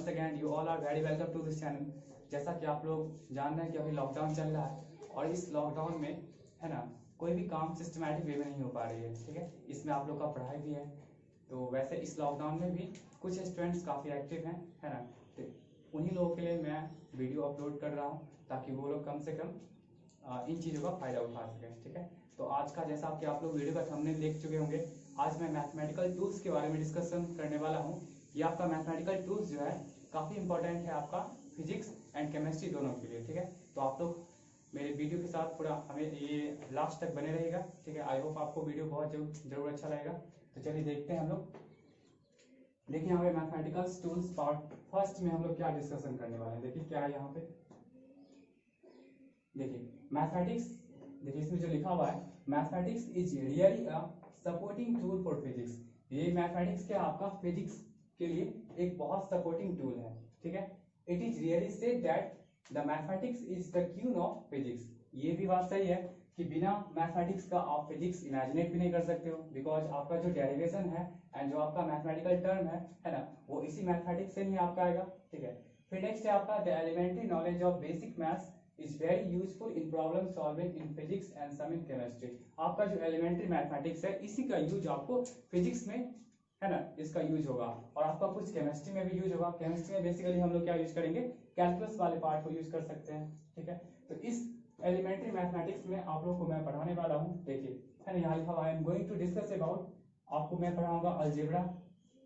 once again you all are very welcome to this channel। जैसा कि आप लोग जान रहे हैं कि अभी लॉकडाउन चल रहा है और इस लॉकडाउन में है ना कोई भी काम सिस्टमैटिक वे में नहीं हो पा रही है, ठीक है। इसमें आप लोग का पढ़ाई भी है, तो वैसे इस लॉकडाउन में भी कुछ स्टूडेंट्स काफ़ी एक्टिव हैं, है ना। तो उन्हीं लोगों के लिए मैं वीडियो अपलोड कर रहा हूँ ताकि वो लोग कम से कम इन चीज़ों का फ़ायदा उठा सकें, ठीक है। तो आज का जैसा कि आप लोग वीडियो का थंबनेल देख चुके होंगे, आज मैं मैथमेटिकल टूल्स के बारे में डिस्कशन करने वाला हूँ। ये आपका मैथमेटिकल टूल्स जो है काफ़ी इंपॉर्टेंट है आपका फिजिक्स एंड केमिस्ट्री दोनों के लिए, ठीक है। तो आप लोग मेरे वीडियो के साथ पूरा हमें ये लास्ट तक बने रहेगा, ठीक है। आई होप आपको वीडियो बहुत जरूर अच्छा लगेगा। तो चलिए देखते हैं हम लोग। देखिए यहाँ पे मैथमेटिकल टूल्स पार्ट फर्स्ट में हम लोग क्या डिस्कशन करने वाले हैं। देखिए क्या है यहाँ पे, देखिए मैथमेटिक्स, देखिए इसमें जो लिखा हुआ है mathematics is really a supporting tool for physics. ये मैथमेटिक्स क्या आपका फिजिक्स के लिए एक बहुत सपोर्टिंग टूल है, ठीक है। It is really said that the mathematics is the queen of physics. ये भी बात सही है कि बिना मैथमेटिक्स का आप फिजिक्स इमेजिनेट भी नहीं कर सकते हो, बिकॉज आपका जो डेरिवेशन है एंड जो आपका मैथमेटिकल टर्म है ना, वो इसी मैथमेटिक्स से ही आपका आएगा, ठीक है। फिर नेक्स्ट है आपका the elementary knowledge of basic maths is very useful in problem solving in physics and some in chemistry। आपका जो एलिमेंट्री मैथमेटिक्स है इसी का यूज आपको फिजिक्स में, है ना, इसका यूज होगा और आपका कुछ केमिस्ट्री में भी यूज होगा। केमिस्ट्री में बेसिकली हम लोग क्या यूज करेंगे, कैलकुलस वाले पार्ट को यूज कर सकते हैं, ठीक है। तो इस एलिमेंट्री मैथमेटिक्स में आप लोग को मैं पढ़ाने वाला हूँ, देखिए है ना, यहाँ लिखा हुआ I am going to discuss about, आपको मैं पढ़ाऊंगा अलजेब्रा,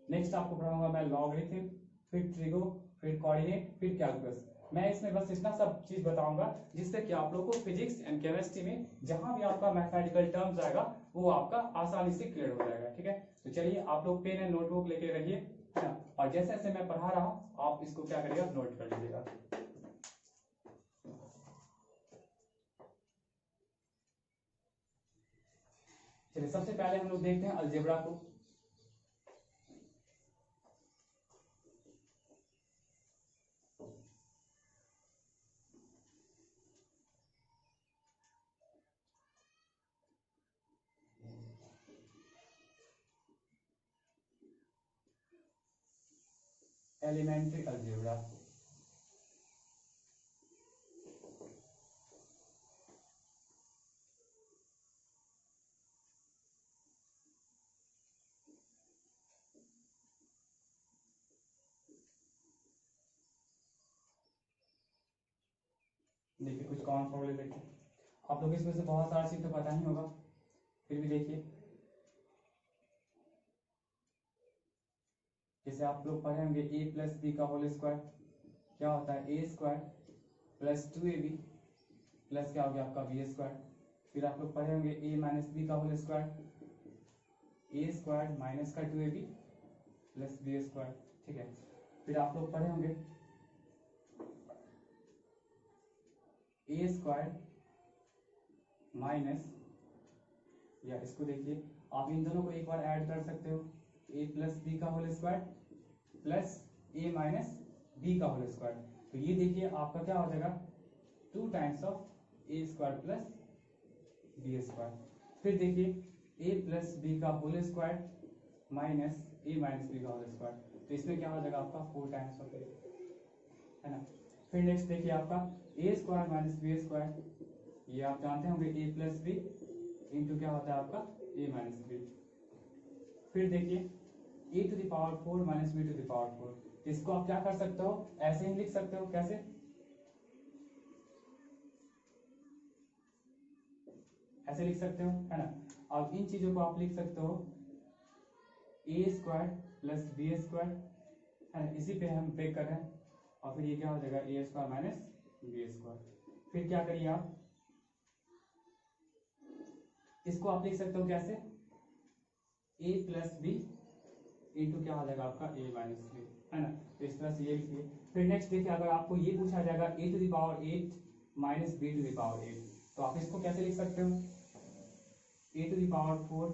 नेक्स्ट आपको पढ़ाऊंगा मैं लॉगरिथम, फिर ट्रिगो, फिर कोऑर्डिनेट, फिर कैलकुलस। मैं इसमें बस इतना सब चीज बताऊंगा जिससे कि आप लोग को फिजिक्स एंड केमिस्ट्री में जहां भी आपका मैथमेटिकल टर्म्स आएगा वो आपका आसानी से क्लियर हो जाएगा, ठीक है। तो चलिए आप लोग पेन एंड नोटबुक लेके रहिए, है ना, और जैसे जैसे मैं पढ़ा रहा हूं आप इसको क्या करिएगा, नोट कर लीजिएगा। चलिए सबसे पहले हम लोग देखते हैं अलजेब्रा को। एलिमेंट्री अलजेब्रा, देखिए कुछ कॉमन फॉर्मूले देखिए, आप लोग इसमें से बहुत सारा चीज तो पता ही होगा, फिर भी देखिए जैसे आप लोग पढ़ेंगे ए प्लस बी का होल स्क्वायर क्या होता है, A square plus 2ab plus क्या हो गया आपका बी स्क्वायर। फिर आप लोग पढ़े होंगे ए माइनस बी का होल स्क्वायर, ए स्क्वायर माइनस का 2ab प्लस बी स्क्वायर, ठीक है। फिर आप लोग पढ़े होंगे ए स्क्वायर माइनस, या इसको देखिए आप इन दोनों को एक बार ऐड कर सकते हो, ए प्लस बी का whole square plus a minus b का होल स्क्वायर। तो ये देखिए आपका क्या हो जाएगा, 2 times of a square plus B square. फिर देखिए ए प्लस बी का whole square minus a minus b का होल स्क्वायर, तो इसमें क्या हो जाएगा आपका 4 टाइम्स ऑफ ए, है ना। फिर नेक्स्ट देखिए आपका A square minus B square, ये आप जानते होंगे ए प्लस बी इंटू क्या होता है आपका ए माइनस बी। फिर देखिए A to the power 4 minus B to the power 4, इसको आप क्या कर सकते हो, ऐसे ही लिख सकते हो, कैसे, ऐसे लिख सकते हो, है ना। अब इन चीजों को आप लिख सकते हो ए स्क्वायर प्लस बी स्क्वायर, है ना, इसी पे हम ब्रेक कर रहे हैं, और फिर ये क्या हो जाएगा ए स्क्वायर माइनस बी स्क्वायर। फिर क्या करिए आप, इसको आप लिख सकते हो कैसे, ए प्लस बी इंटू क्या हो जाएगा आपका ए माइनस बी, है ना। तो इस तरह से ये लिखिए। फिर नेक्स्ट देखिए अगर आपको ये पूछा जाएगा A to the power 8 minus B to the power 8, तो आप इसको कैसे लिख सकते हो, ए टू द पावर 4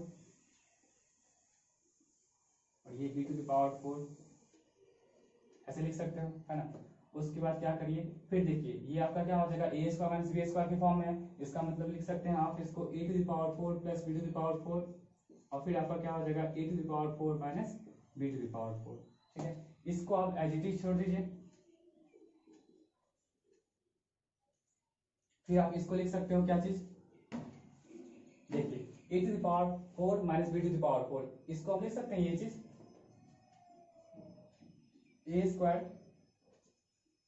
और ये बी टू द पावर 4, ऐसे लिख सकते हो, है ना। उसके बाद क्या करिए, फिर देखिए ये आपका क्या हो जाएगा ए स्क्वायर माइनस बी स्क्वायर के फॉर्म में है, इसका मतलब लिख सकते हैं आप इसको A to the power 4 plus B to the power 4, और फिर आपका क्या हो जाएगा A to the power 4 minus B to the power 4, ठीक है। इसको आप एज इट इज छोड़ दीजिए, फिर आप इसको लिख सकते हो क्या चीज, देखिए a to the power 4 minus b to the power 4, इसको आप लिख सकते हैं ये चीज a square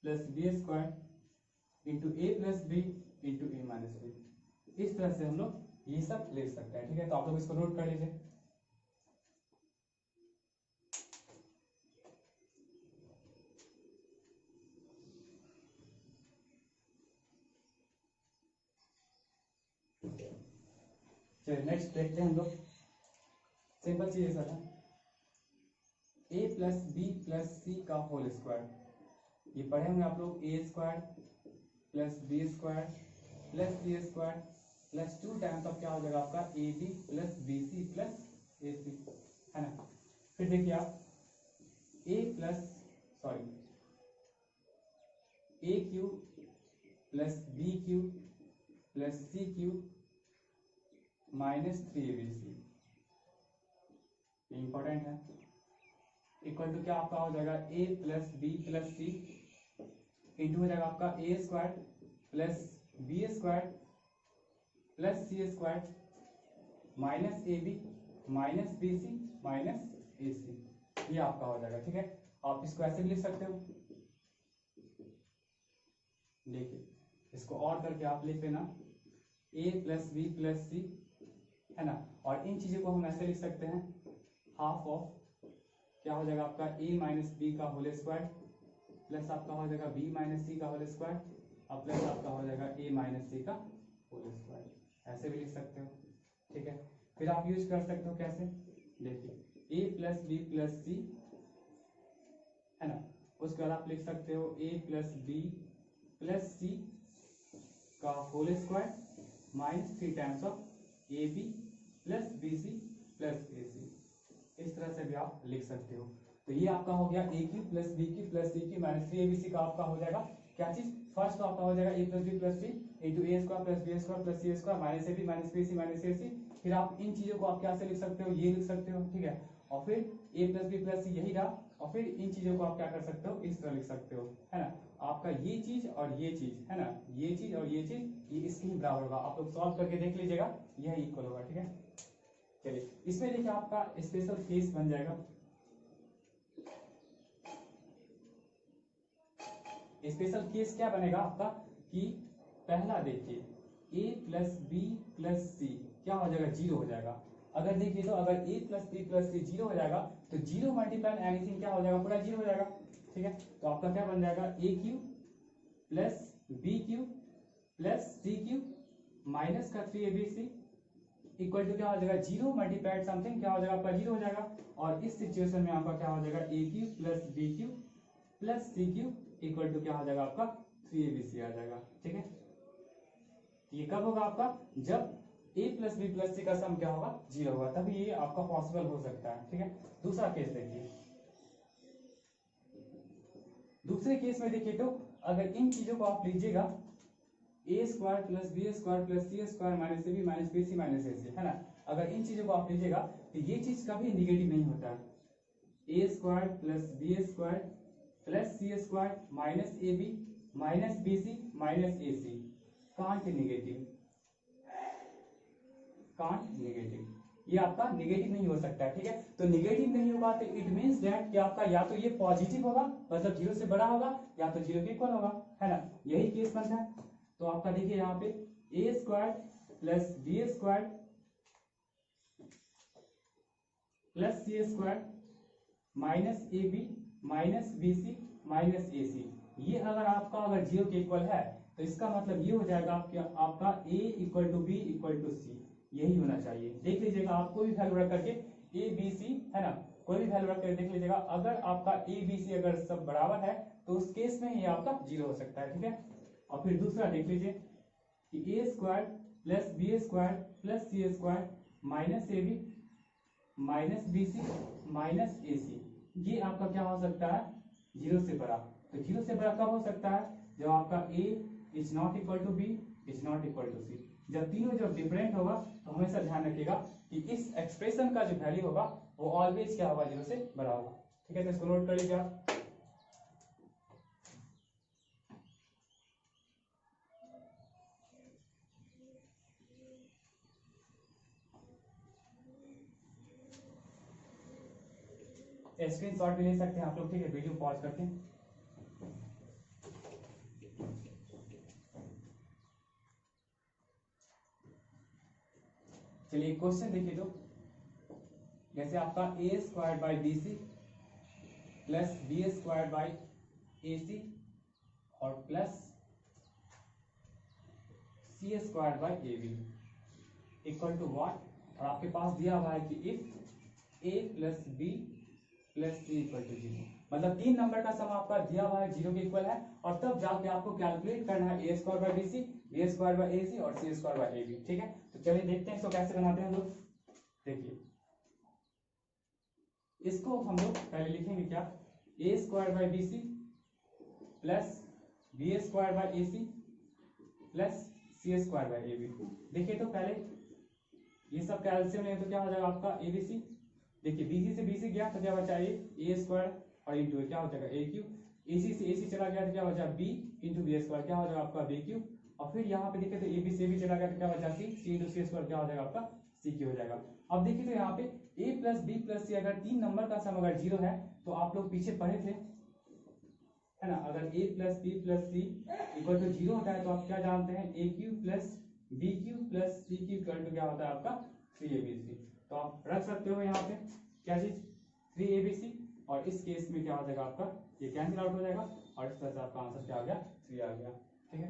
plus b square into a plus b into a minus b, इस तरह से हम लोग ये सब लिख सकते हैं। ठीक है, तो आप लोग इसको नोट कर लीजिए। चलिए नेक्स्ट देखते हैं हम लोग, सिंपल चीज ऐसा था a plus B plus C का होल स्क्वायर, ये पढ़े होंगे आप लोग, A square plus B square plus C square plus 2 times of क्या हो जाएगा आपका A B plus B C plus A C, है ना। फिर देखिए आप A cube plus B cube plus C cube minus 3abc, ये इंपॉर्टेंट है, इक्वल टू क्या आपका हो जाएगा a plus B plus C into हो जाएगा आपका a square plus B square plus C square minus A B minus B C minus A C, ये आपका हो जाएगा। ठीक है, आप इसको ऐसे भी लिख सकते हो, देखिए इसको और करके आप लिख लेना a plus B plus C, है ना, और इन चीजों को हम ऐसे लिख सकते हैं हाफ ऑफ क्या हो जाएगा आपका a माइनस बी का होल स्क्वायर प्लस आपका हो जाएगा b माइनस सी का होल स्क्वायर और प्लस आपका हो जाएगा a माइनस सी का होल स्क्वायर, ऐसे भी लिख सकते हो। ठीक है, फिर आप यूज कर सकते हो कैसे, देखिए a plus B plus C, है ना, उसके बाद आप लिख सकते हो a plus B plus C का whole square minus 3 times of A B plus B C plus A C, इस तरह से भी आप लिख सकते हो। तो ये आपका हो गया A cube plus B cube plus C cube minus 3abc का आपका हो जाएगा क्या चीज, फर्स्ट तो आपका हो जाएगा a plus B plus C into A square plus B square plus C square minus A B minus B C minus A C, फिर आप इन चीजों को आप क्या से लिख सकते हो, ये लिख सकते हो। ठीक है, और फिर a प्लस बी प्लस सी यही रहा, और फिर इन चीजों को आप क्या कर सकते हो, इस तरह लिख सकते हो, है ना, आपका ये चीज और ये चीज, है ना, ये चीज और ये चीज, ये इसके ही बराबर होगा, आप लोग सॉल्व करके देख लीजिएगा, यह इक्वल होगा। ठीक है, चलिए इसमें देखिए आपका स्पेशल केस बन जाएगा, स्पेशल केस क्या बनेगा आपका कि पहला देखिए a प्लस बी प्लस सी क्या हो जाएगा, 0 हो जाएगा। अगर देखिए तो अगर a प्लस बी प्लस सी 0 हो जाएगा तो 0 मल्टीप्लाई एनीथिंग क्या हो जाएगा, पूरा 0 हो जाएगा। ठीक है, तो आपका क्या बन जाएगा a cube plus B cube plus C cube minus का 3abc इक्वल टू क्या हो जाएगा, 0 मल्टीप्लाइड समथिंग क्या हो जाएगा आपका 0 हो जाएगा, और इस सिचुएशन में आपका क्या हो जाएगा a cube plus B cube plus C cube equal to क्या हो जाएगा आपका 3abc आ जाएगा। ठीक है, ये कब होगा आपका, जब a plus B plus C का सम क्या होगा, 0 होगा, तभी ये आपका पॉसिबल हो सकता है। ठीक है, दूसरा केस देखिए, दूसरे केस में देखिए तो अगर इन चीजों को आप लीजिएगा a square plus B square plus C square minus A B minus B C minus A C, है ना, अगर इन चीजों को आप लीजिएगा तो ये चीज कभी निगेटिव नहीं होता है, a square plus B square plus C square minus A B minus B C minus A c, can't negative, can't negative, ये आपका नेगेटिव नहीं हो सकता है। ठीक है, तो नेगेटिव नहीं होगा तो इट मींस दैट कि आपका या तो ये पॉजिटिव होगा मतलब 0 से बड़ा होगा या तो 0 के इक्वल होगा, है ना, यही केस बनता है। तो आपका देखिए यहाँ पे a square plus B square plus C square minus A B minus B C minus A C, ये अगर आपका अगर 0 के इक्वल है तो इसका मतलब ये हो जाएगा आपका a equal to B equal to C, यही होना चाहिए। देख लीजिएगा आप कोई भी वैल्यू रख करके a b c, है ना, कोई भी वैल्यू रख करके देख लीजिएगा, अगर आपका a b c अगर सब बराबर है तो उस केस में ये आपका 0 हो सकता है। ठीक है, और फिर दूसरा देख लीजिए कि a square plus B square plus C square minus A B minus B C minus A C, ये आपका क्या हो सकता है, 0 से बड़ा। तो 0 से बड़ा कब हो सकता है, जब आपका a is not equal to b is not equal to c, जब तीनों जब डिफरेंट होगा तो हमेशा ध्यान रखिएगा कि इस एक्सप्रेशन का जो वैल्यू होगा वो ऑलवेज क्या होगा, 0 से बड़ा होगा। ठीक है, तो इसको नोट कर लीजिए आप। स्क्रीनशॉट भी ले सकते हैं आप लोग, ठीक है, वीडियो पॉज करके। चलिए क्वेश्चन देखिए, तो जैसे आपका A square by B C plus B square by A C और plus C square by A B equal to what, और आपके पास दिया हुआ है कि if A plus B plus C equal to 0, मतलब 3 नंबर का सम आपका दिया हुआ है 0 के इक्वल है, और तब जाके आपको कैलकुलेट करना है A square by B C, B square by A C और C square by A B. ठीक है, तो चलिए देखते हैं इसको कैसे बनाते हैं लोग। देखिए इसको हम लोग पहले लिखेंगे क्या, A square by B C plus B square by A C plus C square by A B. देखिए तो पहले ये सब कैल्शियम है, तो क्या हो जाएगा आपका ए बी सी। देखिए बीसी से बीसी गया तो क्या बचा ए स्क्वायर और इंटू क्या हो जाएगा ए क्यूब, एसी से एसी चला गया तो क्या बचा बी इंटू बी स्क्वायर, क्या हो जाएगा आपका बी क्यूब, और फिर यहाँ पे देखिए तो ए बी से भी चला गया तो क्या बचा सी इंटू सी स्क्वायर, क्या हो जाएगा आपका सी क्यू हो जाएगा। अब देखिए तो यहाँ पे ए प्लस बी प्लस सी, अगर 3 नंबर का सम अगर 0 है तो आप लोग पीछे पढ़े थे, है ना, अगर a plus B plus C equal to 0 होता है तो आप क्या जानते हैं a cube plus b cube plus c cube equal to क्या होता है आपका 3abc। तो आप रख सकते हो यहाँ पे क्या चीज 3abc, और इस केस में क्या हो जाएगा आपका ये कैंसिल आउट हो जाएगा, और इस तरह से आपका आंसर क्या आ गया 3 आ गया। ठीक है,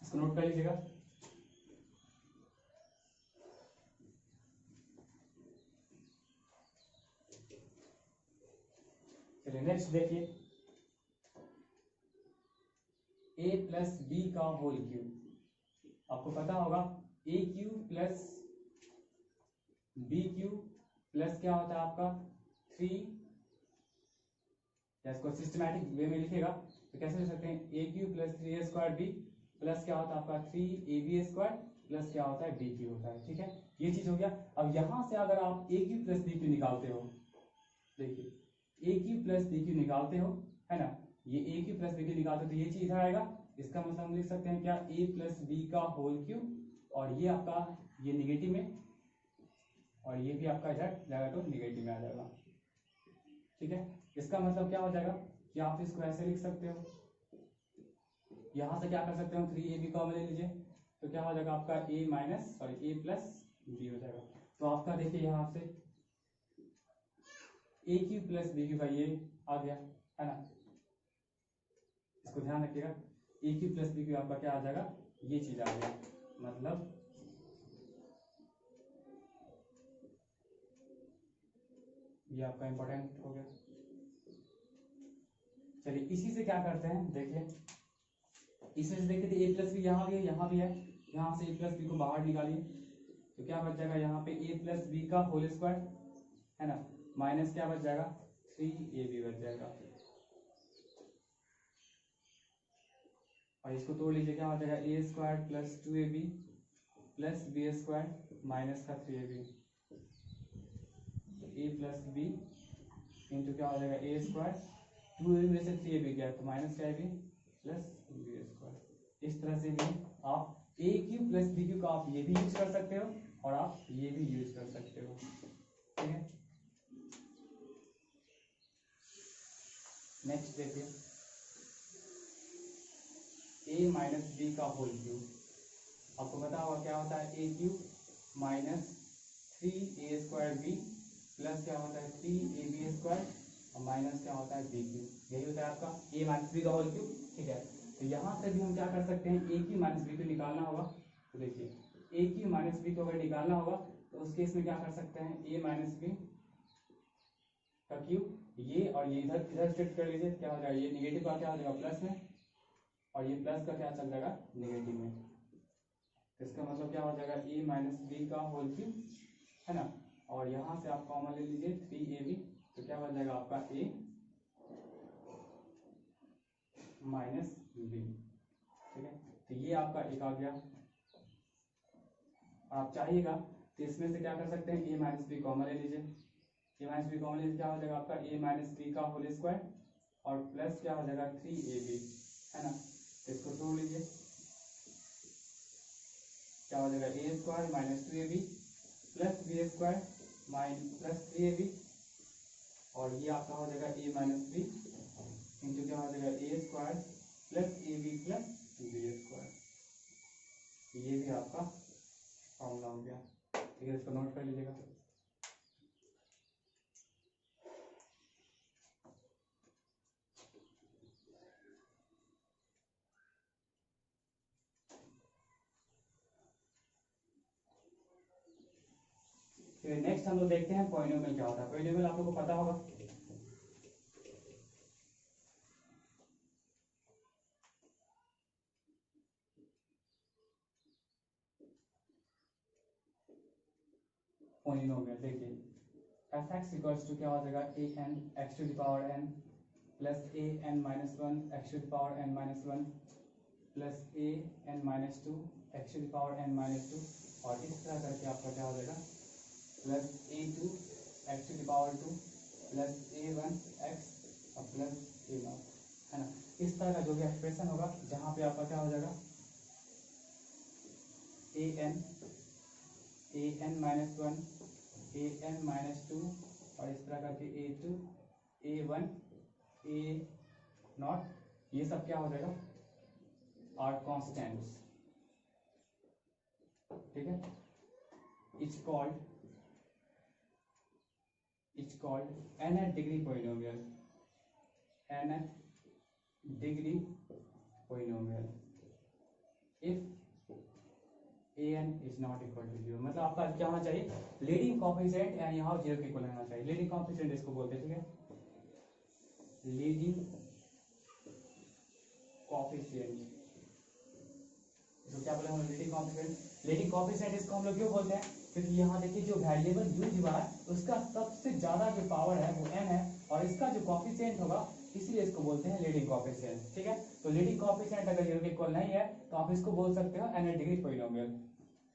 इसको नोट कर लीजिएगा। चलिए नेक्स्ट देखिए, a प्लस बी का होल क्यूब, आपको पता होगा a cube plus b cube plus क्या होता है आपका 3, या इसको सिस्टमैटिक वे में लिखेगा तो कैसे लिख सकते हैं a cube plus 3a square b plus क्या होता है आपका 3ab स्क्वायर प्लस क्या होता है बी क्यूब होता है। ठीक है, ये चीज हो गया। अब यहां से अगर आप ए क्यूब प्लस बी क्यूब निकालते हो, देखिए ए क्यूब प्लस बी क्यूब निकालते हो, है ना, ये ए क्यूब प्लस बी क्यूब निकालते हो तो ये चीज इधर आएगा, इसका मतलब हम लिख सकते हैं क्या ए प्लस बी का होल क्यूब, और ये आपका ये निगेटिव में, और ये भी आपका इधर जाएगा तो निगेटिव में आ जाएगा। ठीक है, इसका मतलब क्या हो जाएगा कि आप इसको ऐसे लिख सकते हो, यहां से क्या कर सकते हो 3ab कॉमन ले लीजिए तो क्या हो जाएगा आपका a minus sorry a plus b हो जाएगा। तो आपका देखिए यहाँ से a cube plus b cube का ये आ गया, है ना, इसको ध्यान रखिएगा, a cube plus b cube आपका क्या आ जाएगा ये चीज आ गया, मतलब ये आपका इंपॉर्टेंट हो गया। चलिए इसी से क्या करते हैं, देखिए इसमें से देखिए तो ए प्लस बी यहाँ भी है, यहाँ भी है, यहाँ से ए प्लस बी को बाहर निकालिए तो क्या बच जाएगा यहाँ पे ए प्लस बी का होल स्क्वायर, है ना, माइनस क्या बच जाएगा 3ab बच जाएगा, और इसको तोड़ लीजिए क्या हो जाएगा ए square plus 2ab plus B square minus का 3ab, ए प्लस बी इंटू क्या हो जाएगा ए स्क्वायर 2ab में से 3ab गया तो माइनस का ab प्लस बी स्क्वायर। इस तरह से भी आप ए क्यूब प्लस बी क्यूब का आप ये भी यूज कर सकते हो और आप ये भी यूज कर सकते हो। ठीक है, नेक्स्ट देखिए a माइनस बी का होल क्यूब, आपको पता होगा क्या होता है a cube minus 3a square b plus क्या होता है 3ab स्क्वायर और माइनस क्या होता है बी क्यूब, यही होता है आपका a माइनस बी का होल क्यूब। ठीक है, तो यहाँ से भी हम क्या कर सकते हैं ए क्यूब माइनस बी को निकालना होगा, तो देखिए ए क्यूब माइनस बी को अगर निकालना होगा तो उस केस में क्या कर सकते हैं ए माइनस बी का क्यूब, ये और ये इधर इधर शिफ्ट कर लीजिए, क्या हो जाएगा ये निगेटिव का क्या हो जाएगा प्लस में, और ये प्लस का क्या चल जाएगा निगेटिव में, तो इसका मतलब क्या हो जाएगा ए माइनस बी का होल क्यूब, है ना, और यहाँ से आप कॉमन ले लीजिए 3ab तो क्या बन जाएगा आपका a माइनस बी। ठीक है, तो ये आपका एक आ गया, आप चाहिएगा तो इसमें से क्या कर सकते हैं a माइनस बी कॉमन ले लीजिए, ए माइनस बी कॉमन ले क्या हो जाएगा आपका ए माइनस बी का होल स्क्वायर और प्लस क्या हो जाएगा 3ab, है ना। तो इसको तोड़ लीजिए, क्या हो जाएगा ए square minus 2ab plus B square minus plus 3ab, और ये आपका हो जाएगा ए माइनस बी इंटू क्या हो जाएगा ए square plus a B plus B square. ये भी आपका फॉर्मूला हो गया, ठीक है। इसको नोट कर लीजिएगा। फिर नेक्स्ट हम लोग देखते हैं पॉलिनोमियल क्या होता है। पॉलिनोमियल आप लोगों को पता होगा, पॉलिनोमियल देखिए एफ एक्स इक्वल्स टू क्या हो जाएगा a n x to the power n plus a n minus one x to the power n minus one plus a n minus two x to the power n minus two, और इस तरह करके आपका क्या हो जाएगा plus a two x to the power two plus a one x और plus a naught, है ना। इस तरह का जो भी एक्सप्रेशन होगा जहाँ पे आपका क्या हो जाएगा a n minus one a n minus two और इस तरह करके a two a one a naught, ये सब क्या हो जाएगा आर कॉन्स्टेंट्स, ठीक है। It's called n at degree polynomial, n at degree polynomial if an is not equal to 0। मतलब आपका क्या होना चाहिए लीडिंग कोएफिशिएंट एंड यहाँ 0 के इक्वल होना चाहिए। लीडिंग कोएफिशिएंट इसको बोलते हैं, ठीक है। लीडिंग कोएफिशिएंट इसको क्या बोले हम लीडिंग कोएफिशिएंट। लीडिंग कोएफिशिएंट इसको हम लोग क्यों बोलते हैं क्योंकि यहाँ देखिए जो वेरिएबल यूज हुआ है उसका सबसे ज्यादा जो पावर है वो n है और इसका जो कोएफिशिएंट होगा इसलिए इसको बोलते हैं लीडिंग कोएफिशिएंट, ठीक है। तो लीडिंग कोएफिशिएंट अगर 0 के इक्वल नहीं है तो आप इसको बोल सकते हो n डिग्री पॉलिनोमियल,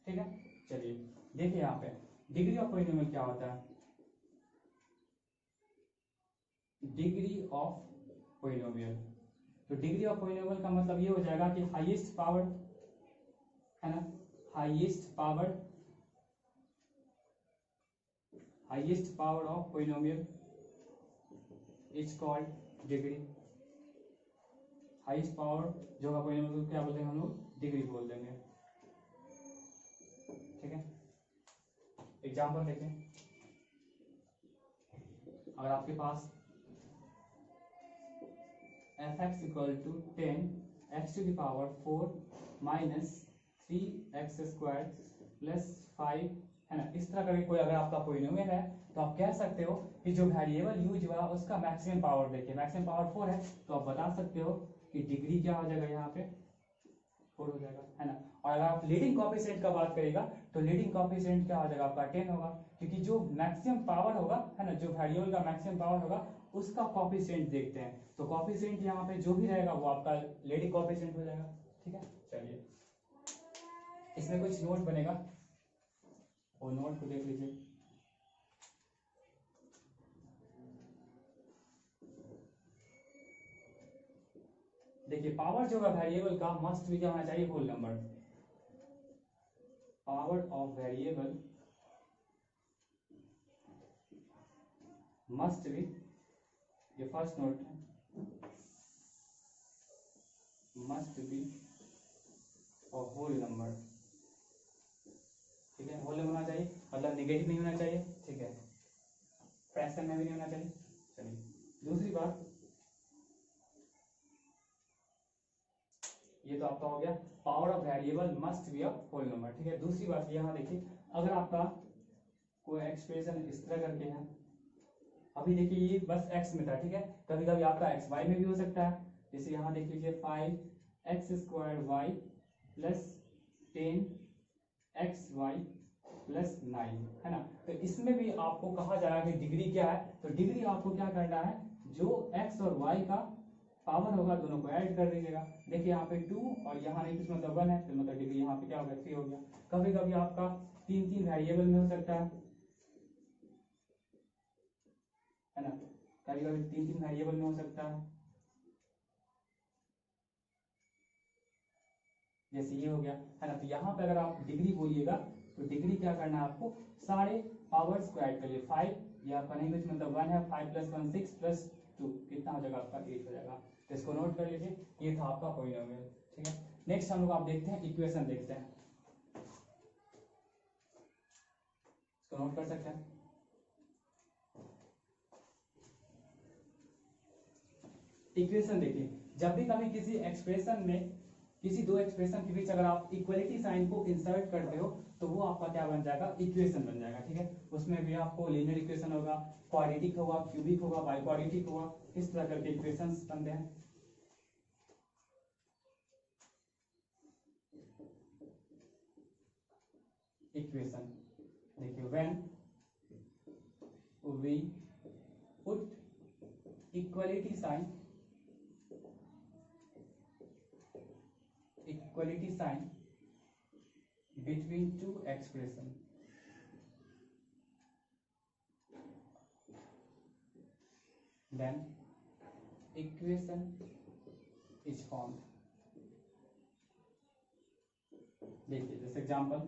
ठीक है। चलिए देखिए यहाँ पे डिग्री ऑफ पॉलिनोमियल क्या होता है। डिग्री ऑफ पॉलिनोमियल, तो डिग्री ऑफ पॉलिनोमियल का मतलब ये हो जाएगा कि हाईएस्ट पावर, है ना, highest power of polynomial is called degree. Highest power जो का पॉलिनोमियल क्या बोलते हैं हम लोग डिग्री बोल देंगे, ठीक है। एग्जांपल देखें, अगर आपके पास f x equal to 10 x to the power 4 minus 3 x square plus 5, है ना, इस तरह का भी कोई अगर आपका पॉलिनोमियल है तो आप कह सकते हो कि जो वेरिएबल यूज हुआ उसका मैक्सिमम पावर देखिए, मैक्सिमम पावर 4 है तो आप बता सकते हो कि डिग्री क्या हो जाएगा यहाँ पे 4 हो जाएगा, है ना। और अगर आप लीडिंग कोएफिशिएंट का बात करेगा तो लीडिंग कोएफिशिएंट क्या हो जाएगा आपका 10 होगा, क्योंकि जो मैक्सिमम पावर होगा, है ना, जो वेरिएबल का मैक्सिमम पावर होगा उसका कोएफिशिएंट देखते हैं, तो कोएफिशिएंट यहाँ पे जो भी रहेगा वो आपका लीडिंग कोएफिशिएंट हो जाएगा, ठीक है। चलिए इसमें कुछ नोट बनेगा, वो नोट को देख लीजिए। देखिए पावर जो है वेरिएबल का मस्ट भी क्या होना चाहिए whole number. Power of variable must be, ये फर्स्ट नोट है, मस्ट बी और होल नंबर, ठीक है। होल नंबर होना चाहिए मतलब नेगेटिव नहीं होना चाहिए, ठीक है, फ्रैक्शन में भी नहीं होना चाहिए। चलिए दूसरी बात, ये तो आपका हो गया power of variable must be a whole number, ठीक है। दूसरी बात यहाँ देखिए, अगर आपका कोई एक्सप्रेशन इस तरह करके है, अभी देखिए ये बस x में था, ठीक है, कभी कभी आपका x y में भी हो सकता है, जैसे यहाँ देख लीजिए 5x square y plus 10xy plus 9, है ना। तो इसमें भी आपको कहा जा रहा है कि डिग्री क्या है, तो डिग्री आपको क्या करना है, जो x और y का पावर होगा दोनों को ऐड कर दीजिएगा। देखिए यहाँ पे 2 और यहाँ नहीं कुछ मतलब 1 है, तो मतलब डिग्री यहाँ पे क्या होगा 3 हो गया। कभी कभी आपका 3 वेरिएबल में हो सकता है, है ना, कभी कभी 3 वेरिएबल में हो सकता है, जैसे ये हो गया, है ना। तो यहाँ पे अगर आप डिग्री बोलिएगा तो डिग्री क्या करना है आपको, सारे पावर्स को ऐड करिए। 5 ये आपका नहीं कुछ मतलब 1 है, 5 + 1 6 + 2 कितना हो जाएगा आपका 8 हो जाएगा। तो इसको नोट कर लीजिए, ये था आपका पॉलिनोमियल। ठीक है, नेक्स्ट हम लोग आप देखते हैं इक्वेशन देखते हैं, इसको नोट कर सकते हैं। इक्वेशन देखिए, जब भी कभी किसी एक्सप्रेशन में, किसी दो एक्सप्रेशन के बीच अगर आप इक्वलिटी साइन को इंसर्ट करते हो तो वो आपका क्या बन जाएगा, इक्वेशन बन जाएगा। ठीक है, उसमें भी आपको लीनियर इक्वेशन होगा, क्वाड्रेटिक होगा, क्यूबिक होगा, बाइक्वाड्रेटिक होगा, इस तरह करके इक्वेशंस बनते हैं। इक्वेशन देखिए, when we put equality sign between two expression, then equation is formed। देखिए जैसे एग्जांपल,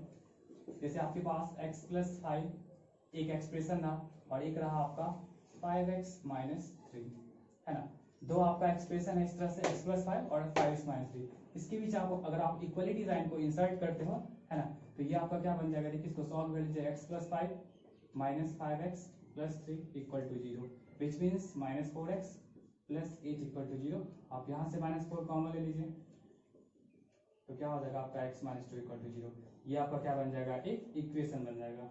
जैसे आपके पास x + 5 एक एक्सप्रेशन था और एक रहा आपका 5x - 3, है ना। दो आपका एक्सप्रेशन है इस तरह से, x + 5 और 5x - 3। इसके बीच आप अगर आप इक्वलिटी साइन को इंसर्ट करते हो, है ना, तो ये आपका क्या बन जाएगा, देखिए इसको सॉल्व कर लीजिए। x + 5 - 5x + 3 = 0, which means -4x + 8 = 0। आप यहाँ से -4 कॉमन ले लीजिए तो क्या हो जाएगा आपका x - 2 = 0। ये आपका क्या बन जाएगा, एक इक्वेशन बन जाएगा।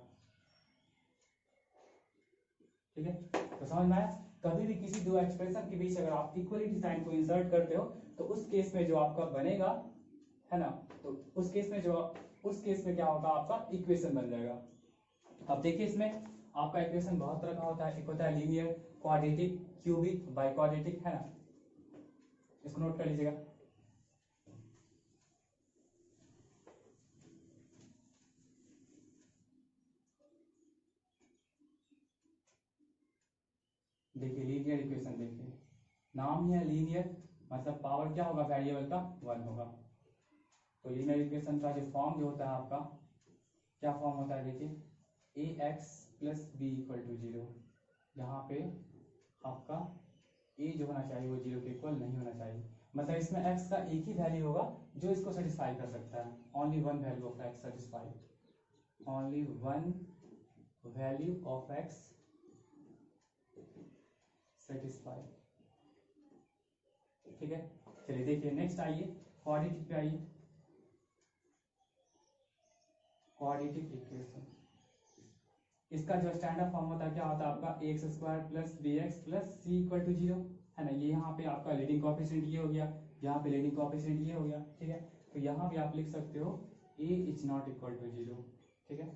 ठीक है, तो समझ में आया। कभी भी किसी दो एक्सप्रेशन के बीच अगर आप इक्वलिटी साइन को इंसर्ट करते हो तो उस केस में जो आपका बनेगा, है ना, तो उस केस में क्या होगा, आपका इक्वेशन बन जाएगा। अब देखिए इसमें आपका इक्वेशन बहुत तरह का होता है, एक होता है लीनियर, क्वाड्रेटिक, क्यूबिक, बाइक्वाड्रेटिक, है ना। इसको नोट कर लीजिएगा। देखिए लीनियर इक्वेशन, देखिए नाम ही है लीनियर, मतलब पावर क्या होगा, वेरिएबल का 1 होगा। तो लीनियर इक्वेशन का जो फॉर्म जो होता है आपका, क्या फॉर्म होता है, देखिए ax + b = 0, यहाँ पे आपका a जो होना चाहिए वो 0 के इक्वल नहीं होना चाहिए। मतलब इसमें x का एक ही वैल्यू होगा जो इसको सेटिस्फाई कर सकता है, only one value of x satisfy, only one value of x satisfy. ठीक है, चलिए देखिए नेक्स्ट आइए, क्वाड्रेटिक पे आइए। क्वाड्रेटिक इक्वेशन, इसका जो स्टैंडर्ड फॉर्म होता है क्या होता है आपका, ax² + bx + c = 0, है ना। ये यहाँ पे आपका लीडिंग कोएफिशिएंट ये हो गया, यहाँ पे लीडिंग कोएफिशिएंट ये हो गया। ठीक है, तो यहाँ भी आप लिख सकते हो a ≠ = 0। ठीक है,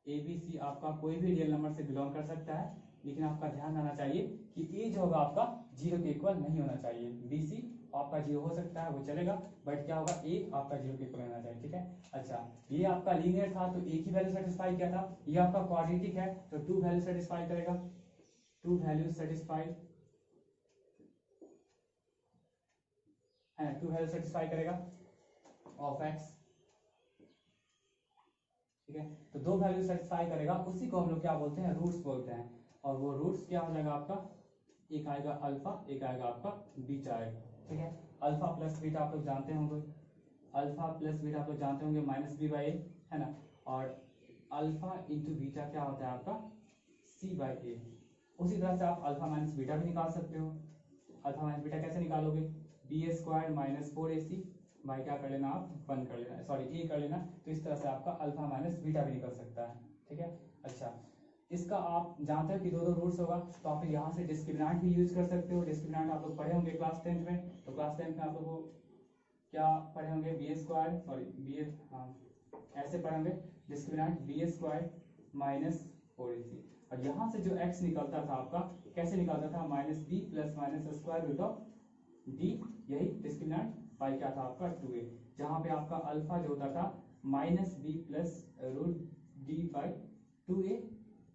abc आपका कोई भी रियल नंबर से बिलोंग कर सकता है, लेकिन आपका ध्यान रहना चाहिए कि a जो होगा आपका 0 के इक्वल नहीं होना चाहिए। bc आपका 0 हो सकता है, वो चलेगा, बट क्या होगा, a आपका 0 के इक्वल होना चाहिए। ठीक है, अच्छा ये आपका लीनियर था तो एक ही वैल्यू सेटिस्फाई किया था। ये आपका क्वाड्रेटिक है तो 2 वैल्यू सेटिस्फाई करेगा, 2 वैल्यू सेटिस्फाई, है ना, 2 वैल्यू सेटिस्फाई करेगा ऑफ x। ठीक है, तो 2 वैल्यू सेटिस्फाई करेगा, उसी को हम लोग क्या बोलते हैं, रूट्स बोलते हैं। और वो रूट्स क्या हो जाएगा आपका, एक आएगा अल्फा, एक आएगा आपका बीटा आएगा। ठीक है, अल्फा + बीटा आप लोग जानते होंगे, अल्फा + बीटा आप लोग जानते होंगे -b/a, है ना। और अल्फा × बीटा क्या होता है आपका, c/a। उसी तरह से आप अल्फा - बीटा भी निकाल सकते हो। अल्फा - बीटा कैसे निकालोगे, b² - 4ac बाई क्या कर लेना, आप 1 कर लेना, सॉरी a कर लेना। तो इस तरह से आपका अल्फा - बीटा भी निकल सकता है। ठीक है, अच्छा इसका आप जानते हो कि दो रूट्स होगा, तो आप यहाँ से डिस्क्रिमिनेंट भी यूज कर सकते हो। डिस्क्रिमिनेंट आप लोग पढ़े होंगे क्लास 10th में, तो क्लास 10th में आप लोग को क्या पढ़े होंगे, हाँ ऐसे पढ़े होंगे, डिस्क्रिमिनेंट b² - 4ac। और यहाँ से जो x निकलता था आपका, कैसे निकलता था, -b + -√d, यही डिस्क्रिमिनेंट पाई क्या था आपका 2a, जहाँ पे आपका अल्फा जो होता था -b + √d/2a,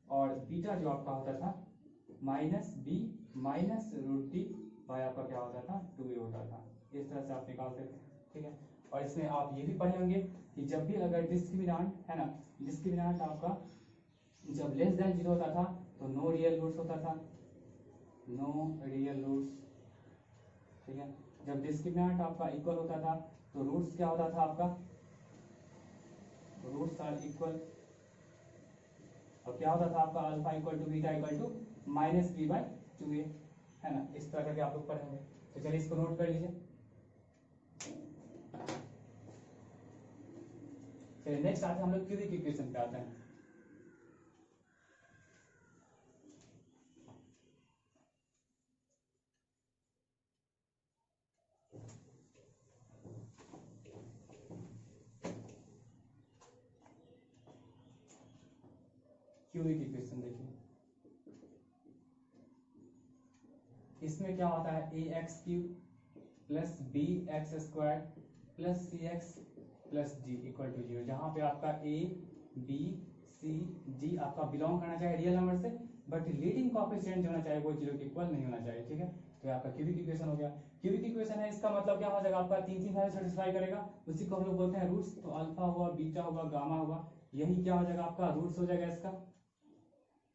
और बीटा जो आपका होता था minus b minus root d by आपका क्या होता था 2a होता था। इस तरह से आप निकाल सकते हैं, ठीक है। और इसमें आप ये भी पढ़े होंगे कि जब भी अगर डिस्क्रिमिनेंट है ना, डिस्क्रिमिनेंट आपका जब लेस देन 0 होता था तो नो रियल रूट्स होता था, नो रियल रूट्स, ठीक है। जब डिस्क्रिमिनेंट आपका इक्वल होता था तो रूट्स क्या होता था आपका, रूट्स आर इक्वल। अब क्या होता था आपका alpha equal to beta equal to minus b by 2a, है ना। इस तरह करके आप लोग पढ़ेंगे। तो चलिए इसको नोट कर लीजिए। चलिए नेक्स्ट आते हैं हम लोग क्यूबिक इक्वेशन पे आते हैं। क्यूबिक इक्वेशन देखिए, इसमें क्या होता है a x cube plus b x square plus c x plus d equal to 0, जहां पे आपका ए बी सी डी आपका बिलोंग करना चाहिए रियल नंबर से, बट लीडिंग कोएफिशिएंट जो होना चाहिए वो 0 के इक्वल नहीं होना चाहिए, ठीक है। तो ये आपका क्यूबिक इक्वेशन हो गया। क्यूबिक इक्वेशन है, इसका मतलब क्या हो जाएगा आपका तीन वैल्यू सेटिस्फाई करेगा, उसी को हम लोग बोलते हैं रूट्स। तो अल्फा हुआ, बीटा हुआ, गामा हुआ, यही क्या हो जाएगा आपका रूट्स हो जाएगा इसका,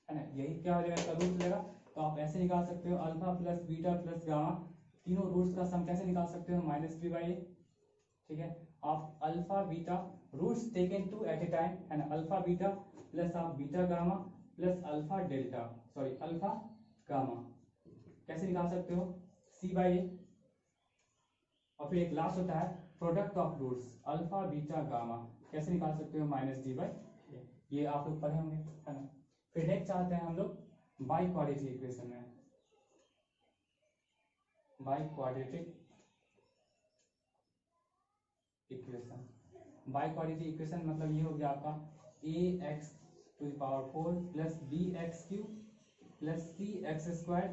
है ना। यही क्या हो जाएगा इसका रूट्स हो जाएगा। तो आप ऐसे निकाल सकते हो alpha plus beta plus gamma, तीनों रूट्स का सम कैसे निकाल सकते हो माइनस बी बाई ए, ठीक है। आप alpha beta roots taken two at a time, है ना, अल्फा बीटा प्लस आप beta gamma plus alpha delta, sorry alpha gamma कैसे निकाल सकते हो सी बाई ए। और फिर एक लास्ट होता है product of roots alpha beta gamma, कैसे निकाल सकते हो माइनस डी बाई ए। ये आप लोग पढ़े होंगे, है ना। फिर नेक्स्ट आते हैं हम लोग बाई क्वाड्रेटिक इक्वेशन में। Biquadratic equation, biquadratic equation मतलब ये हो गया आपका a x to the power 4 plus b x cube plus c x square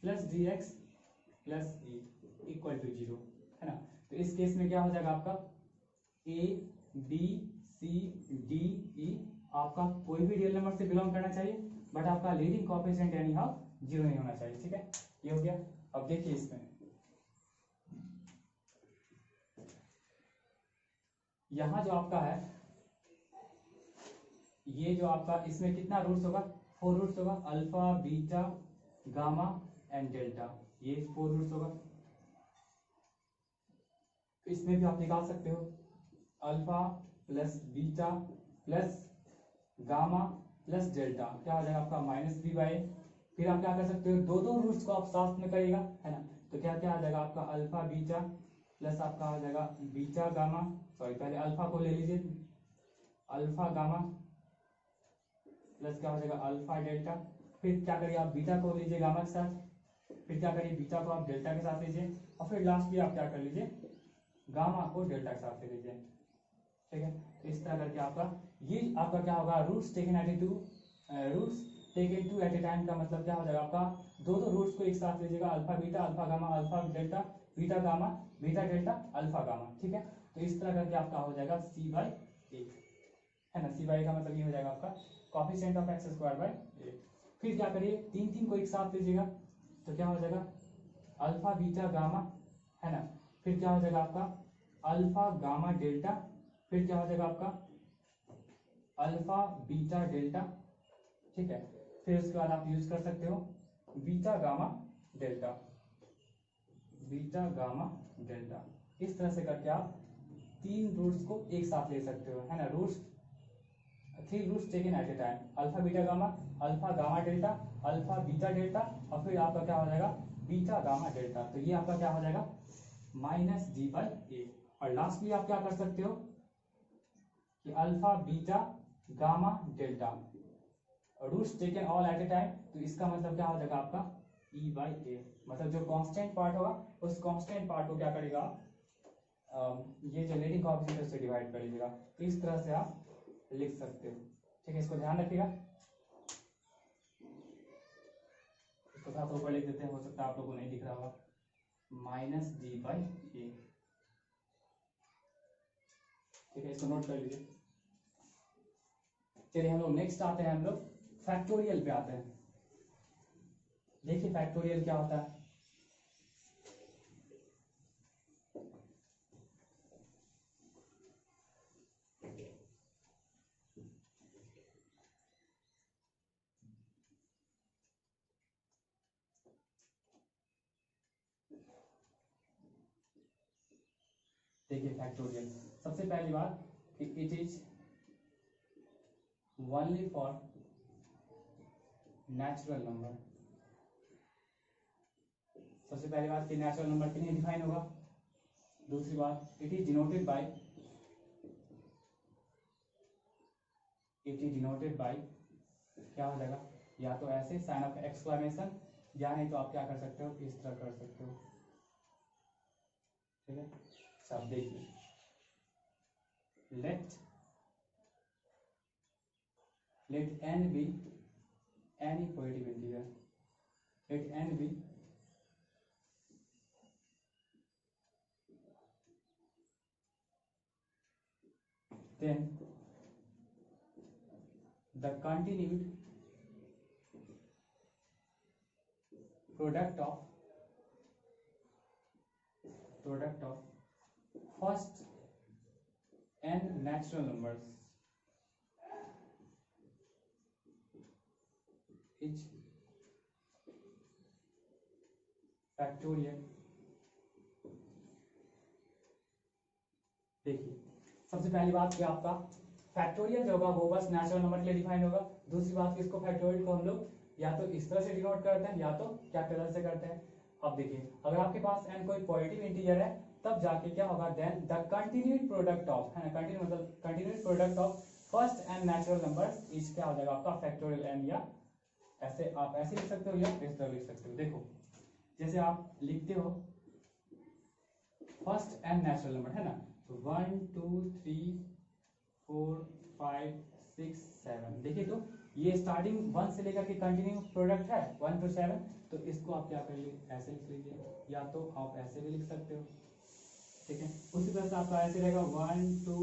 plus d x plus a equal to 0, है ना। तो इस केस में क्या हो जाएगा आपका ए बी सी डी ई आपका कोई भी रियल नंबर से बिलोंग करना चाहिए, बट आपका लीडिंग कोएफिशिएंट यानी हाउ 0 नहीं होना चाहिए, ठीक है। ये हो गया। अब देखिए इसमें यहां जो आपका है, ये जो आपका इसमें कितना रूट्स होगा 4 रूट्स होगा, alpha beta gamma and delta, ये 4 रूट्स होगा। इसमें भी आप निकाल सकते हो alpha plus beta plus gamma plus delta, क्या हो जाएगा आपका माइनस बी बाई। फिर आप क्या कर सकते हो दो रूट्स को आप साथ में करिएगा, है ना। तो क्या क्या आ जाएगा आपका अल्फा बीटा प्लस आपका आ जाएगा बीटा गामा, सॉरी पहले अल्फा को ले लीजिए, अल्फा गामा प्लस क्या हो जाएगा अल्फा डेल्टा। फिर क्या करिए आप बीटा को लीजिए गामा के साथ, फिर क्या करिए बीटा को आप डेल्टा के साथ लीजिए, और फिर लास्ट में आप क्या कर लीजिए गामा को डेल्टा के साथ ले लीजिए, ठीक है। तो इस तरह करके आपका ये आपका क्या होगा roots taken at two, roots taken two at a time का मतलब क्या हो जाएगा आपका दो रूट्स को एक साथ लीजिएगा, alpha beta alpha gamma alpha delta beta gamma beta delta alpha gamma, ठीक है। तो इस तरह करके आपका हो जाएगा सी बाई ए, है ना। सी बाई का मतलब ये हो जाएगा आपका coefficient of x square by a. फिर क्या करिए तीन को एक साथ लीजिएगा, तो क्या हो जाएगा अल्फा बीटा गामा, है ना। फिर क्या हो जाएगा आपका अल्फा गामा डेल्टा, फिर क्या हो जाएगा आपका अल्फा बीटा डेल्टा, ठीक है। फिर उसके बाद आप यूज कर सकते हो beta gamma delta, beta gamma delta. इस तरह से करके आप 3 रूट्स को एक साथ ले सकते हो, है ना। Roots 3 roots taken at a time, alpha beta gamma alpha gamma delta alpha beta delta, और फिर आपका क्या हो जाएगा बीटा गामा डेल्टा। तो ये आपका क्या हो जाएगा माइनस डी बाई ए। और लास्ट में आप क्या कर सकते हो कि alpha beta gamma delta roots taken all at a time, तो इसका मतलब क्या हो जाएगा आपका ई बाई ए, मतलब जो कांस्टेंट पार्ट होगा उस कांस्टेंट पार्ट को क्या करेगा ये जो लीडिंग कोएफिशिएंट से डिवाइड कर लीजिएगा। तो इस तरह से आप लिख सकते हो, ठीक है। इसको ध्यान रखिएगा, इसको साथ ऊपर लिख देते हैं, हो सकता है आप लोगों को नहीं दिख रहा होगा माइनस डी बाई ए, ठीक है। इसको नोट कर लीजिए। चलिए हम लोग नेक्स्ट आते हैं, हम लोग फैक्टोरियल पे आते हैं। देखिए फैक्टोरियल क्या होता है। देखिए फैक्टोरियल, सबसे पहली बात कि it is only for natural number. सबसे पहली बात कि नेचुरल नंबर के लिए डिफाइन होगा। दूसरी बात इट इज डिनोटेड बाय, क्या हो जाएगा, या तो ऐसे साइन ऑफ एक्सक्लेमेशन, या नहीं तो आप क्या कर सकते हो, इस तरह कर सकते हो। ठीक है, सब देखिए, late n be any positive integer, let n be then the continued product of first n natural numbers is factorial। देखिए सबसे पहली बात कि आपका फैक्टोरियल जो होगा वो बस नेचुरल नंबर के लिए डिफाइन होगा। दूसरी बात कि इसको फैक्टोरियल को हम लोग या तो इस तरह से डिनोट करते हैं या तो कैपिटल से करते हैं। अब देखिए अगर आपके पास n कोई पॉजिटिव इंटीजर है तब जाके क्या होगा, then the continued product of, है ना, कंटिन्यू मतलब continued product of first n natural numbers is क्या हो जाएगा आपका फैक्टोरियल n, या ऐसे आप ऐसे लिख सकते हो या इस तरह लिख सकते हो। देखो जैसे आप लिखते हो फर्स्ट n नेचुरल नंबर, है ना, तो 1 2 3 4 5 6 7, देखिए तो ये स्टार्टिंग 1 से लेकर के कंटिन्यू प्रोडक्ट है 1 to 7, तो इसको आप क्या करिए ऐसे लिख लीजिए, या तो आप ऐसे भी लिख सकते हो। ठीक है, उसी तरह से आपका ऐसे रहेगा 1 2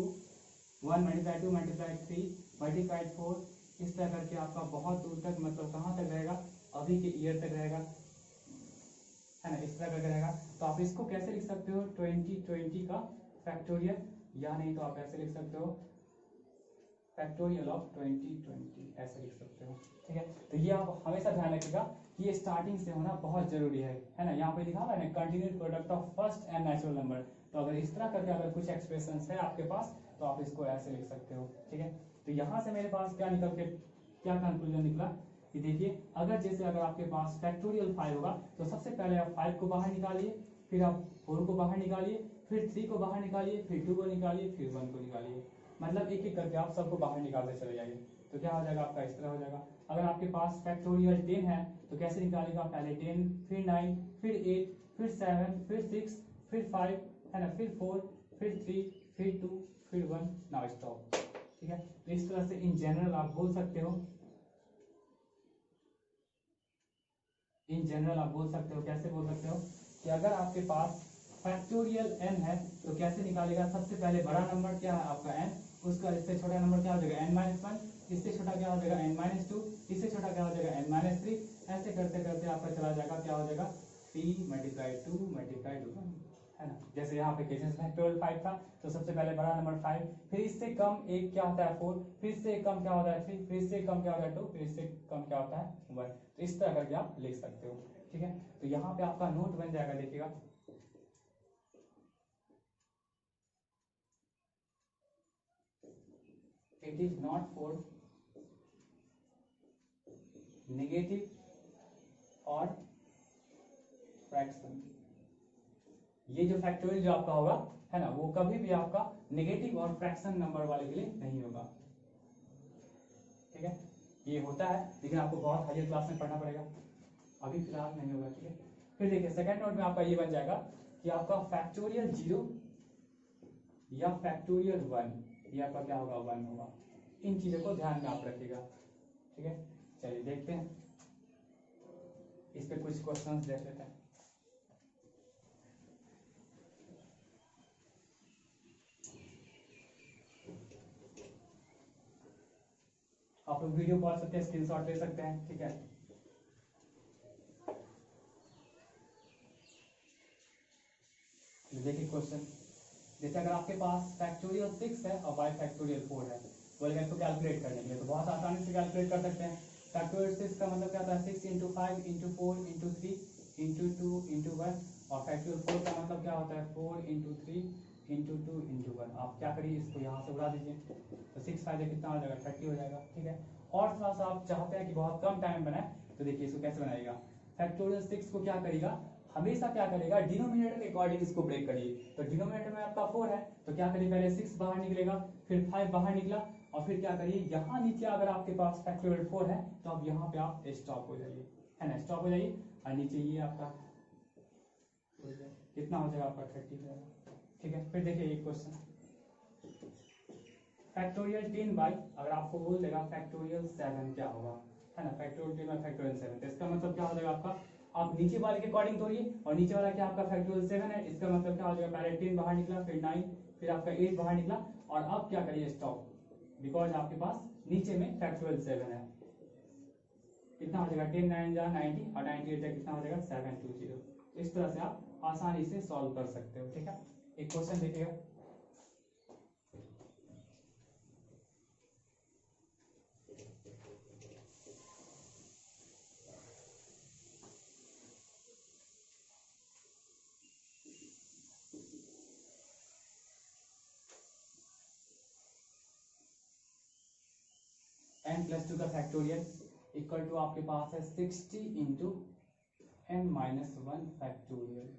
1 मल्टीप्लाई 2 मल्टीप्लाई 3 मल्टीप्लाई 4, इस तरह करके आपका बहुत दूर तक, मतलब कहाँ तक रहेगा, अभी के ईयर तक रहेगा, है ना, इस तरह करके रहेगा। तो आप इसको कैसे लिख सकते हो, 2020 का फैक्टोरियल, या नहीं तो आप ऐसे लिख सकते हो फैक्टोरियल ऑफ 2020, ऐसे लिख सकते हो। ठीक है, तो ये आप हमेशा ध्यान रखिएगा कि ये स्टार्टिंग से होना बहुत जरूरी है ना। यहाँ पे लिखा हुआ है ना continued product of first and natural number, तो अगर इस तरह करके अगर कुछ एक्सप्रेशन है आपके पास तो आप इसको ऐसे लिख सकते हो। ठीक है, तो यहाँ से मेरे पास क्या निकल के क्या कंक्लूजन निकला कि देखिए अगर जैसे अगर आपके पास फैक्टोरियल 5 होगा तो सबसे पहले आप 5 को बाहर निकालिए, फिर आप 4 को बाहर निकालिए, फिर 3 को बाहर निकालिए, फिर 2 को निकालिए, फिर 1 को निकालिए, मतलब एक एक करके आप सबको बाहर निकालते चले जाइए। तो क्या हो जाएगा आपका इस तरह हो जाएगा। अगर आपके पास फैक्टोरियल 10 है तो कैसे निकालेगा, पहले 10 फिर 9 फिर 8 फिर 7 फिर 6 फिर 5, है ना, फिर 4 फिर 3 फिर 2 फिर 1, नाउ स्टॉप। ठीक है, तो इस तरह से इन जनरल आप बोल सकते हो, इन जनरल आप बोल सकते हो, कैसे बोल सकते हो कि अगर आपके पास फैक्टोरियल n है तो कैसे निकालेगा, सबसे पहले बड़ा नंबर क्या है आपका n, उसका इससे छोटा नंबर क्या हो जाएगा n-1, इससे छोटा क्या हो जाएगा n-2, इससे छोटा क्या हो जाएगा n-3, ऐसे करते करते आपका चला जाएगा क्या हो जाएगा 3 मल्टीप्लाई 2 मल्टीप्लाई 2, है ना। जैसे यहाँ पे केसेस फैक्टोरियल 5 था तो सबसे पहले बड़ा नंबर 5, फिर इससे कम एक क्या होता है 4, फिर इससे कम क्या होता है 3, फिर इससे कम क्या होता है 2, फिर इससे कम क्या होता है 1, तो इस तरह करके आप लिख सकते हो। ठीक है, तो यहाँ पे आपका नोट बन जाएगा, देखिएगा it is not for negative और फ्रैक्शन। ये जो फैक्टोरियल जो आपका होगा, है ना, वो कभी भी आपका नेगेटिव और फ्रैक्शन नंबर वाले के लिए नहीं होगा। ठीक है, ये होता है लेकिन आपको बहुत हायर क्लास में पढ़ना पड़ेगा, अभी फिलहाल नहीं होगा। ठीक है, फिर देखिए सेकंड नोट में आपका ये बन जाएगा कि आपका फैक्टोरियल 0 या फैक्टोरियल 1, ये आपका क्या होगा 1 होगा। इन चीजों को ध्यान में आप रखिएगा। ठीक है, चलिए देखते हैं इस पे कुछ क्वेश्चंस देख लेते हैं। आप लोग वीडियो पॉज सकते हैं, स्क्रीनशॉट ले सकते हैं। ठीक है, क्वेश्चन, जैसे अगर आपके पास फैक्टोरियल 6 है और y फैक्टोरियल 4 है, बोलेगा इसको कैलकुलेट करने के लिए, तो बहुत आसानी से कैलकुलेट कर सकते हैं। फैक्टोरियल 6 का मतलब क्या होता है 6 into 5 into 4 into 3 into 2 into 1, और फैक्टोरियल 4 का मतलब क्या होता है 4 इंटू 3 इंटू 2 इंटू 1। आप क्या करिए, इसको यहाँ से उड़ा दीजिए, तो 6 फायदे कितना हो जाएगा 30 हो जाएगा, ठीक है। और थोड़ा सा आप चाहते हैं कि बहुत कम टाइम बनाए, तो देखिए इसको कैसे बनाएगा। फैक्टोरियल 6 को क्या करेगा, हमेशा क्या करेगा डिनोमिनेटर के अकॉर्डिंग इसको ब्रेक करिए। तो डिनोमिनेटर में आपका 4 है, तो क्या करिए पहले 6 बाहर निकलेगा, फिर 5 बाहर निकला, और फिर क्या करिए यहाँ नीचे अगर आपके पास फैक्टोरियल 4 है तो अब यहाँ पे आप स्टॉप हो जाइए, है ना, स्टॉप हो जाइए। और नीचे ये आपका कितना हो जाएगा आपका 30 हो जाएगा, ठीक है। फिर देखिए एक क्वेश्चन, फैक्टोरियल 10 बाई, अगर आपको बोल देगा फैक्टोरियल 7 क्या होगा, है ना, फैक्टोरियल 10 बाई फैक्टोरियल 7, तो इसका मतलब क्या हो जाएगा आपका, आप नीचे वाले के अकॉर्डिंग तोड़िए, और नीचे वाला क्या आपका फैक्टोरियल 7 है, इसका मतलब क्या हो जाएगा पहले 10 बाहर निकला, फिर 9, फिर आपका 8 बाहर निकला, और अब क्या करिए स्टॉप, बिकॉज आपके पास नीचे में फैक्टोरियल 7 है। कितना हो जाएगा 10 9 जा 90, और 98 जा कितना हो जाएगा 720। इस तरह से आप आसानी से सॉल्व कर सकते हो, ठीक है। एक क्वेश्चन देखिएगा, n+2 का फैक्टोरियल इक्वल टू आपके पास है 60 इंटू n-1 फैक्टोरियल,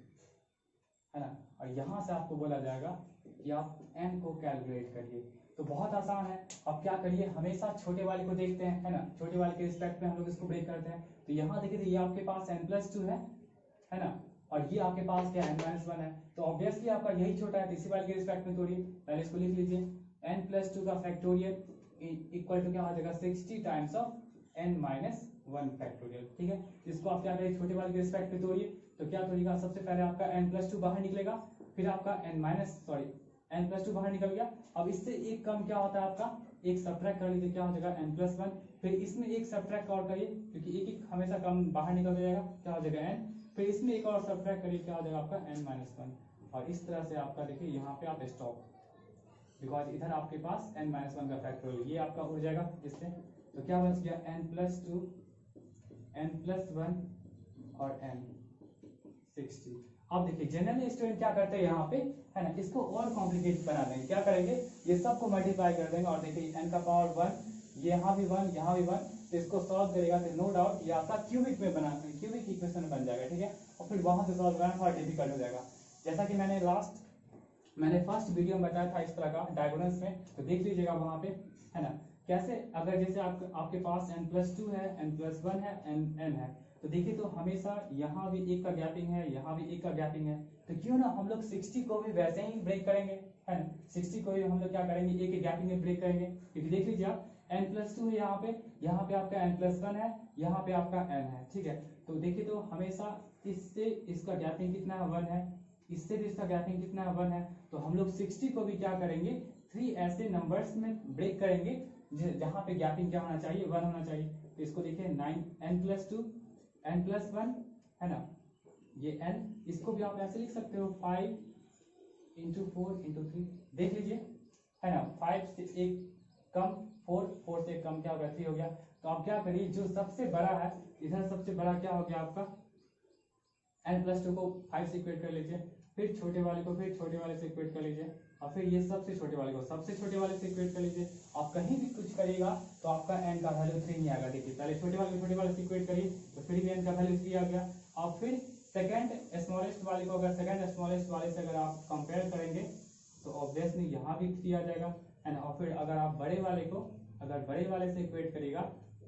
है ना। और यहाँ से आपको बोला जाएगा कि आप n को कैलकुलेट करिए, तो बहुत आसान है। अब क्या करिए, हमेशा छोटे वाले को देखते हैं, है ना, छोटे वाले के रिस्पेक्ट में हम लोग इसको ब्रेक करते हैं। तो यहाँ देखिए ये आपके पास n+2 है ना, और ये आपके पास क्या n-1 है, तो ऑब्वियसली आपका यही छोटा है, तो इसी वाले के रिस्पेक्ट में तोड़िए। पहले इसको लिख लीजिए, n+2 का फैक्टोरियल इक्वल टू क्या हो जाएगा 60 टाइम्स ऑफ n-1 फैक्टोरियल, ठीक है। इसको आप क्या करें छोटे वाले के रिस्पेक्ट में तोड़िए, तो क्या तोड़िएगा, सबसे पहले आपका n+2 बाहर निकलेगा, फिर आपका n+2 बाहर निकल गया। अब इससे एक कम क्या होता है आपका, एक सब्ट्रैक्ट कर लीजिए, क्या हो जाएगा n+1, फिर इसमें एक सब्ट्रैक्ट और करिए, क्योंकि एक एक हमेशा कम बाहर निकल जाएगा, क्या हो जाएगा n, फिर इसमें एक और सब्ट्रैक्ट करिए, क्या हो जाएगा आपका n-1, और इस तरह से आपका देखिए यहाँ पे आप स्टॉप, बिकॉज इधर आपके पास n-1 का फैक्टोरियल ये आपका उड़ जाएगा इससे, तो क्या बच गया n+2 n+1 और n60। अब देखिए जनरल स्टूडेंट क्या करते हैं यहाँ पे, है ना, इसको और कॉम्प्लिकेट बना देंगे, क्या करेंगे ये सबको मल्टीप्लाई कर देंगे, और देखिए n का पावर 1, यहाँ भी 1 यहाँ भी 1, तो इसको सॉल्व करेगा तो नो डाउट ये आपका क्यूबिक में बना, क्यूबिक इक्वेशन में बन जाएगा, ठीक है। और फिर वहां से सॉल्व करना थोड़ा डिफिकल्ट हो जाएगा, जैसा कि मैंने फर्स्ट वीडियो में बताया था इस तरह का डायगोनल्स में, तो देख लीजिएगा वहां पे, है ना, कैसे अगर जैसे आपके पास n+2 है n+1 है n है, तो देखिए तो हमेशा यहाँ भी एक का गैपिंग है, यहाँ भी एक का गैपिंग है, तो क्यों ना हम लोग 60 को भी वैसे ही ब्रेक करेंगे, है ना, 60 को भी हम लोग क्या करेंगे एक गैपिंग में ब्रेक करेंगे, क्योंकि देख लीजिए आप n+2 है यहाँ पे आपका n+1 है, यहाँ पे आपका n है, ठीक है। तो देखिए तो हमेशा इससे इसका गैपिंग कितना है 1 है, इससे भी इसका गैपिंग कितना है 1 है, तो हम लोग 60 को भी क्या करेंगे 3 ऐसे नंबर्स में ब्रेक करेंगे जहां पे गैपिंग क्या होना चाहिए 1 होना चाहिए। तो इसको देखिए n+2 n+1, है ना, ये n, इसको भी आप ऐसे लिख सकते हो 5 इंटू 4 इंटू 3, देख लीजिए, है ना, 5 से एक कम 4 से एक कम क्या हो गया 3 हो गया। तो आप क्या करिए जो सबसे बड़ा है इधर सबसे बड़ा क्या हो गया आपका n+2 को 5 से इक्वेट कर लीजिए, फिर छोटे वाले को फिर छोटे वाले से इक्वेट कर लीजिए, और फिर ये सबसे छोटे वाले को सबसे छोटे वाले से इक्वेट कर लीजिए। आप कहीं भी कुछ करिएगा तो आपका n का वैल्यू 3 नहीं आएगा, देखिए पहले छोटे वाले से इक्वेट करिए तो फिर भी n का वैल्यू 3 आ गया, और फिर सेकंड स्मॉलेस्ट वाले को अगर सेकंड स्मॉलेस्ट वाले से अगर आप कंपेयर करेंगे तो ऑब्वियसली यहाँ भी 3 आ जाएगा, है ना, और फिर अगर आप बड़े वाले से इक्वेट करिएगा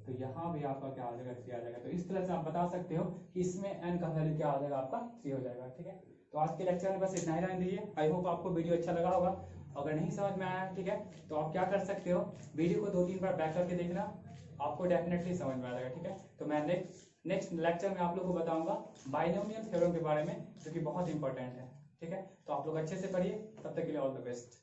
तो यहाँ भी आपका क्या आ जाएगा 3 आ जाएगा। तो इस तरह से आप बता सकते हो कि इसमें n का वैल्यू क्या आ जाएगा आपका 3 हो जाएगा, ठीक है। तो आज के लेक्चर में बस इतना ही रहने दीजिए, आई होप आपको वीडियो अच्छा लगा होगा। अगर नहीं समझ में आया, ठीक है, तो आप क्या कर सकते हो वीडियो को 2-3 बार बैक करके देखना, आपको डेफिनेटली समझ में आ जाएगा, ठीक है। तो मैं नेक्स्ट लेक्चर में आप लोग को बताऊंगा बाइनोमियल थ्योरम के बारे में, जो कि बहुत इंपॉर्टेंट है, ठीक है। तो आप लोग अच्छे से पढ़िए, तब तक के लिए ऑल द बेस्ट।